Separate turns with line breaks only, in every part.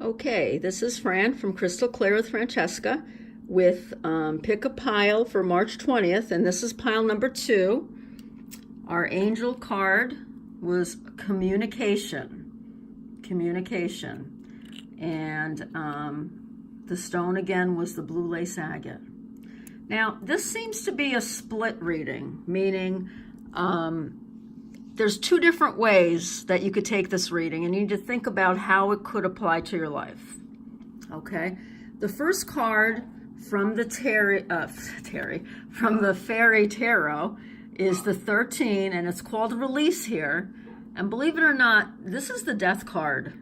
Okay, this is Fran from Crystal Clear with Francesca with Pick a Pile for March 20th, and this is pile number 2. Our angel card was communication, and the stone again was the blue lace agate. Now, this seems to be a split reading, meaning there's 2 different ways that you could take this reading, and you need to think about how it could apply to your life. Okay, the first card from the from the Fairy Tarot is the 13, and it's called Release here. And believe it or not, this is the Death card,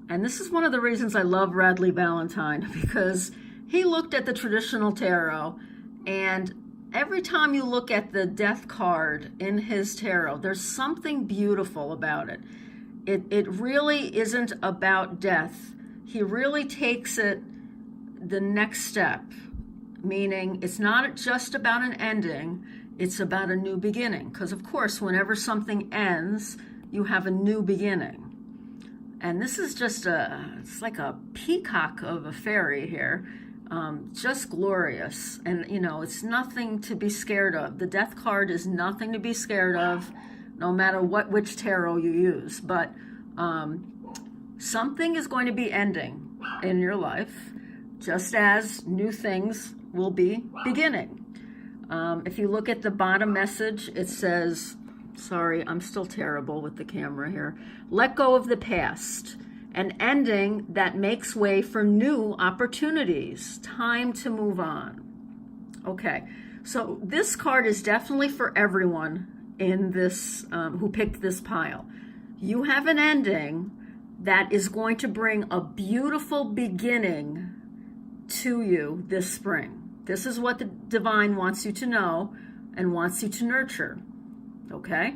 and this is one of the reasons I love Radley Valentine, because he looked at the traditional tarot, and every time you look at the Death card in his tarot, there's something beautiful about it. It really isn't about death. He really takes it the next step, meaning it's not just about an ending, it's about a new beginning. Because of course, whenever something ends, you have a new beginning. And this is just it's like a peacock of a fairy here. Just glorious. And it's nothing to be scared of. The Death card is nothing to be scared of, no matter which tarot you use. But something is going to be ending in your life, just as new things will be beginning. If you look at the bottom message, it says, sorry, I'm still terrible with the camera here. Let go of the past. An ending that makes way for new opportunities. Time to move on. Okay, so this card is definitely for everyone in this who picked this pile. You have an ending that is going to bring a beautiful beginning to you this spring. This is what the divine wants you to know and wants you to nurture. Okay,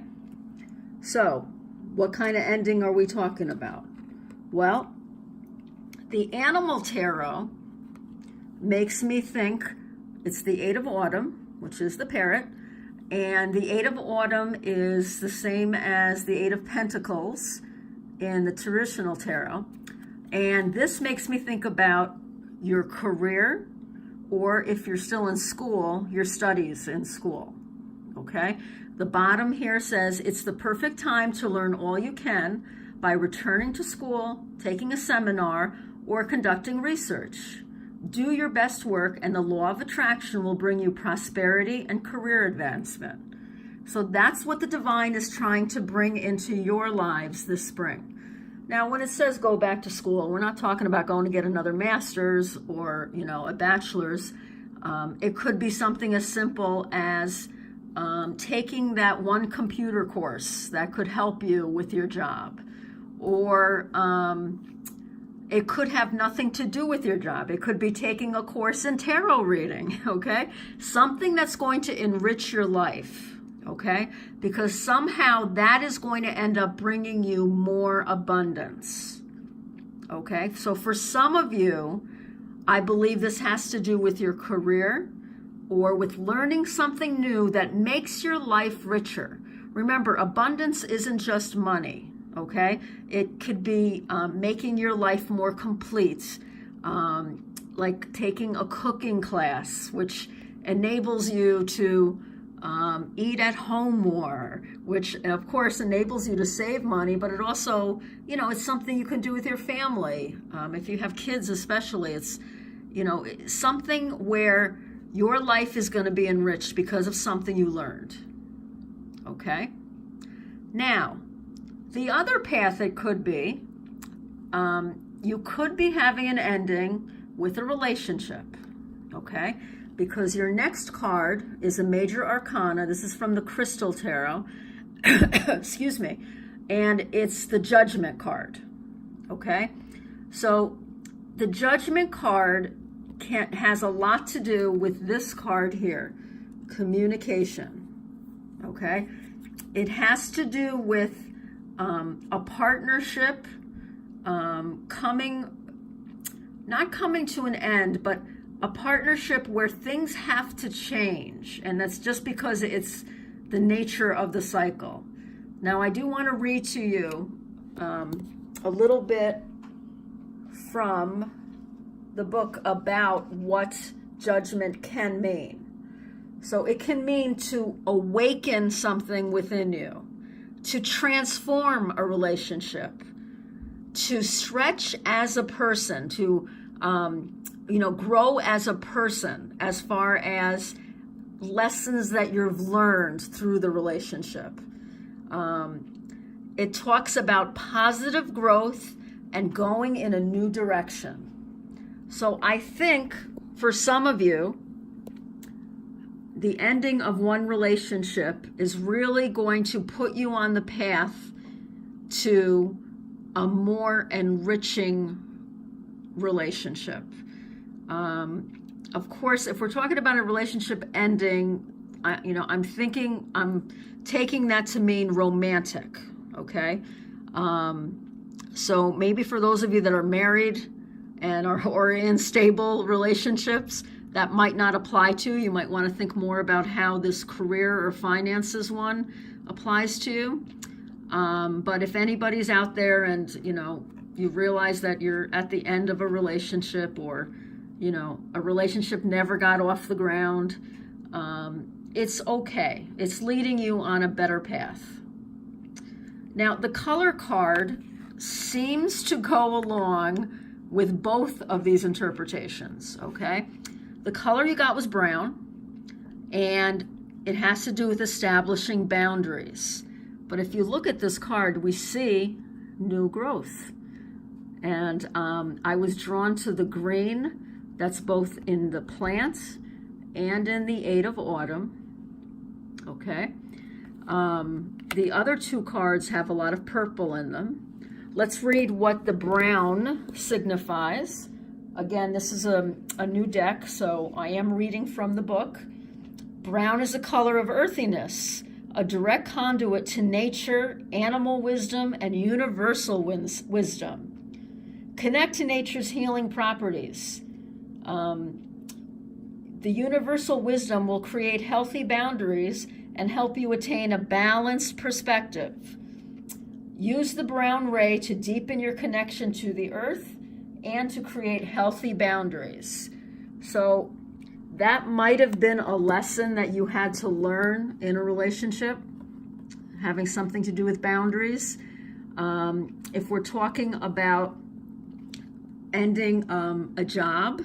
so what kind of ending are we talking about? Well, the Animal Tarot makes me think it's the 8 of Autumn, which is the parrot, and the 8 of Autumn is the same as the 8 of Pentacles in the traditional tarot. And this makes me think about your career, or if you're still in school, your studies in school, okay? The bottom here says it's the perfect time to learn all you can by returning to school, taking a seminar, or conducting research. Do your best work, and the law of attraction will bring you prosperity and career advancement. So that's what the divine is trying to bring into your lives this spring. Now, when it says go back to school, we're not talking about going to get another master's or, a bachelor's. It could be something as simple as taking that one computer course that could help you with your job. Or it could have nothing to do with your job. It could be taking a course in tarot reading, okay? Something that's going to enrich your life, okay? Because somehow that is going to end up bringing you more abundance, okay? So for some of you, I believe this has to do with your career or with learning something new that makes your life richer. Remember, abundance isn't just money. Okay, it could be making your life more complete, like taking a cooking class, which enables you to eat at home more, which of course enables you to save money, but it also, it's something you can do with your family. If you have kids especially, it's, something where your life is going to be enriched because of something you learned. Okay, now, the other path it could be, you could be having an ending with a relationship, okay? Because your next card is a major arcana. This is from the Crystal Tarot, excuse me, and it's the Judgment card, okay? So the Judgment card has a lot to do with this card here, communication, okay? It has to do with a partnership not coming to an end, but a partnership where things have to change. And that's just because it's the nature of the cycle. Now, I do want to read to you a little bit from the book about what judgment can mean. So it can mean to awaken something within you, to transform a relationship, to stretch as a person, to grow as a person as far as lessons that you've learned through the relationship. It talks about positive growth and going in a new direction. So I think for some of you, the ending of one relationship is really going to put you on the path to a more enriching relationship. Of course, if we're talking about a relationship ending, I'm taking that to mean romantic, okay? So maybe for those of you that are married and are in stable relationships, that might not apply to you. You might want to think more about how this career or finances one applies to you. But if anybody's out there and, you realize that you're at the end of a relationship, or, a relationship never got off the ground, it's okay. It's leading you on a better path. Now, the color card seems to go along with both of these interpretations, okay? The color you got was brown, and it has to do with establishing boundaries. But if you look at this card, we see new growth. And I was drawn to the green that's both in the plant and in the Eight of Autumn, okay? The other two cards have a lot of purple in them. Let's read what the brown signifies. Again, this is a new deck, so I am reading from the book. Brown is a color of earthiness, a direct conduit to nature, animal wisdom, and universal wisdom. Connect to nature's healing properties. The universal wisdom will create healthy boundaries and help you attain a balanced perspective. Use the brown ray to deepen your connection to the earth and to create healthy boundaries. So that might have been a lesson that you had to learn in a relationship, having something to do with boundaries. If we're talking about ending a job,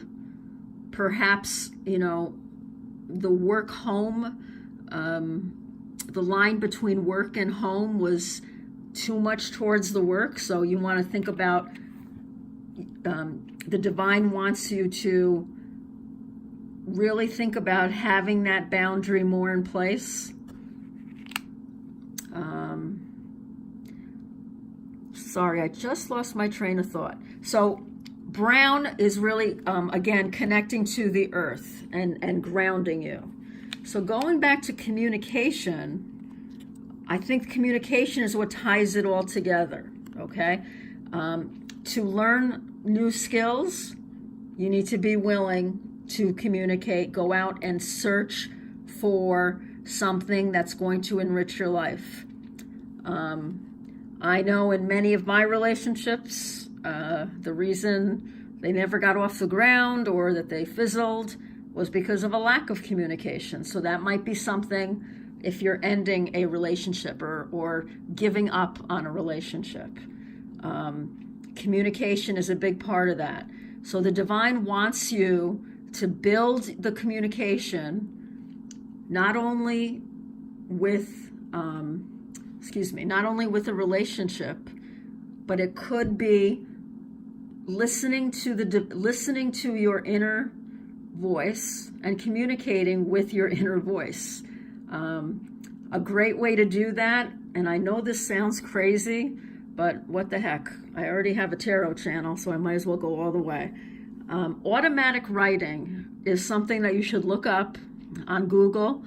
perhaps, the work home, the line between work and home was too much towards the work. So you want to think about the divine wants you to really think about having that boundary more in place. Sorry, I just lost my train of thought. So brown is really, again, connecting to the earth and grounding you. So going back to communication, I think communication is what ties it all together, okay? To learn new skills, you need to be willing to communicate, go out and search for something that's going to enrich your life. I know in many of my relationships, the reason they never got off the ground or that they fizzled was because of a lack of communication. So that might be something if you're ending a relationship or giving up on a relationship. Communication is a big part of that. So the divine wants you to build the communication not only with a relationship, but it could be listening to your inner voice and communicating with your inner voice. A great way to do that, and I know this sounds crazy, but what the heck? I already have a tarot channel, so I might as well go all the way. Automatic writing is something that you should look up on Google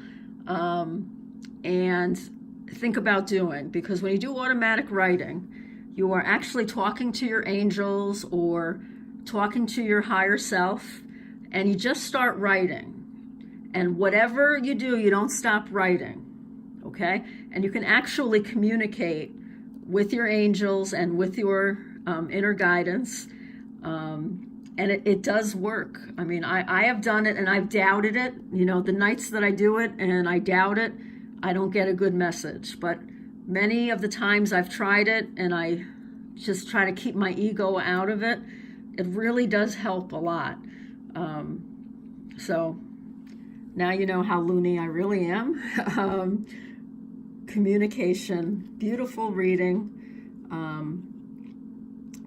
and think about doing, because when you do automatic writing, you are actually talking to your angels or talking to your higher self, and you just start writing. And whatever you do, you don't stop writing, okay? And you can actually communicate with your angels and with your inner guidance And it does work. I mean, I have done it and I've doubted it. You know, the nights that I do it and I doubt it, I don't get a good message. But many of the times I've tried it and I just try to keep my ego out of it, it really does help a lot. So now you know how loony I really am. Communication, beautiful reading.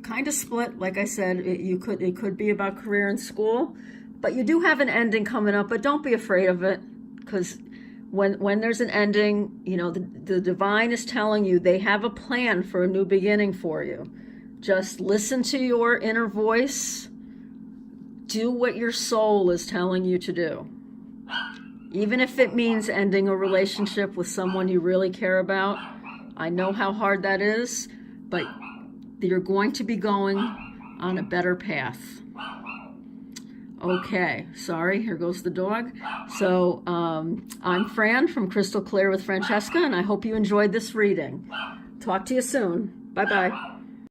Kind of split, like I said, it could be about career and school, but you do have an ending coming up, but don't be afraid of it, because when there's an ending, you know, the divine is telling you they have a plan for a new beginning for you. Just listen to your inner voice. Do what your soul is telling you to do. Even if it means ending a relationship with someone you really care about. I know how hard that is, but you're going to be going on a better path. Okay, sorry, here goes the dog. So I'm Fran from Crystal Clear with Francesca, and I hope you enjoyed this reading. Talk to you soon. Bye-bye.